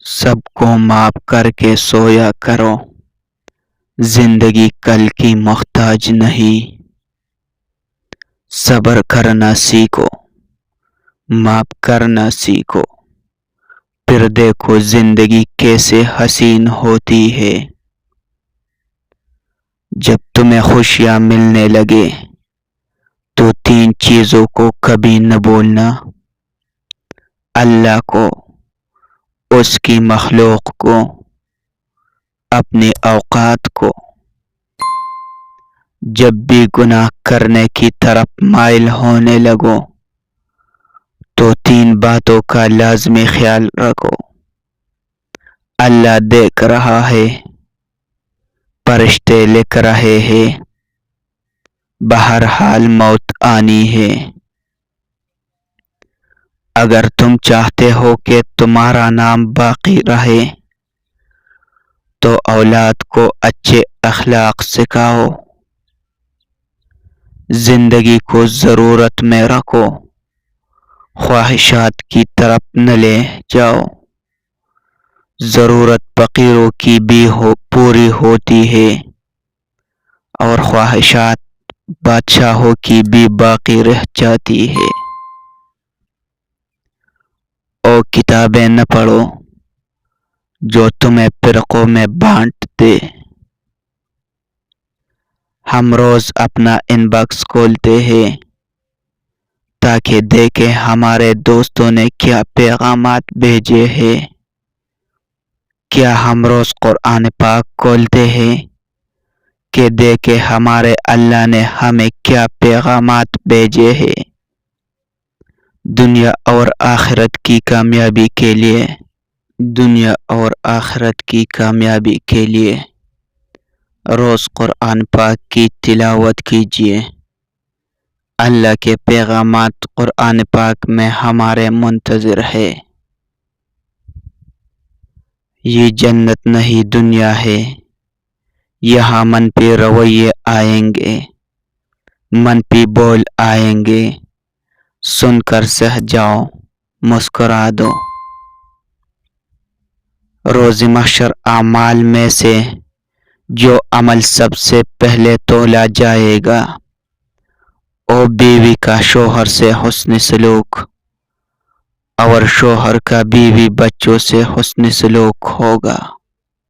سب کو معاف کر کے سویا کرو، زندگی کل کی محتاج نہیں۔ صبر کرنا سیکھو، معاف کرنا سیکھو، پھر دیکھو زندگی کیسے حسین ہوتی ہے۔ جب تمہیں خوشیاں ملنے لگے تو 3 چیزوں کو کبھی نہ بولنا: اللہ کو، اس کی مخلوق کو، اپنے اوقات کو۔ جب بھی گناہ کرنے کی طرف مائل ہونے لگو تو 3 باتوں کا لازمی خیال رکھو: اللہ دیکھ رہا ہے، فرشتے لکھ رہے ہیں، بہرحال موت آنی ہے۔ اگر تم چاہتے ہو کہ تمہارا نام باقی رہے تو اولاد کو اچھے اخلاق سکھاؤ، زندگی کو ضرورت میں رکھو، خواہشات کی طرف نہ لے جاؤ۔ ضرورت فقیروں کی بھی پوری ہوتی ہے اور خواہشات بادشاہوں کی بھی باقی رہ جاتی ہے۔ اور کتابیں نہ پڑھو جو تمہیں فرقوں میں بانٹ دے۔ ہم روز اپنا ان باکس کھولتے ہیں تاکہ دیکھیں ہمارے دوستوں نے کیا پیغامات بھیجے ہیں۔ کیا ہم روز قرآن پاک کھولتے ہیں کہ دیکھیں ہمارے اللہ نے ہمیں کیا پیغامات بھیجے ہیں؟ دنیا اور آخرت کی کامیابی کے لیے روز قرآن پاک کی تلاوت کیجیے۔ اللہ کے پیغامات قرآن پاک میں ہمارے منتظر ہے۔ یہ جنت نہیں دنیا ہے، یہاں منفی رویے آئیں گے، منفی بول آئیں گے، سن کر سہ جاؤ، مسکرا دو۔ روز محشر اعمال میں سے جو عمل سب سے پہلے تولا جائے گا وہ بیوی کا شوہر سے حسن سلوک اور شوہر کا بیوی بچوں سے حسن سلوک ہوگا۔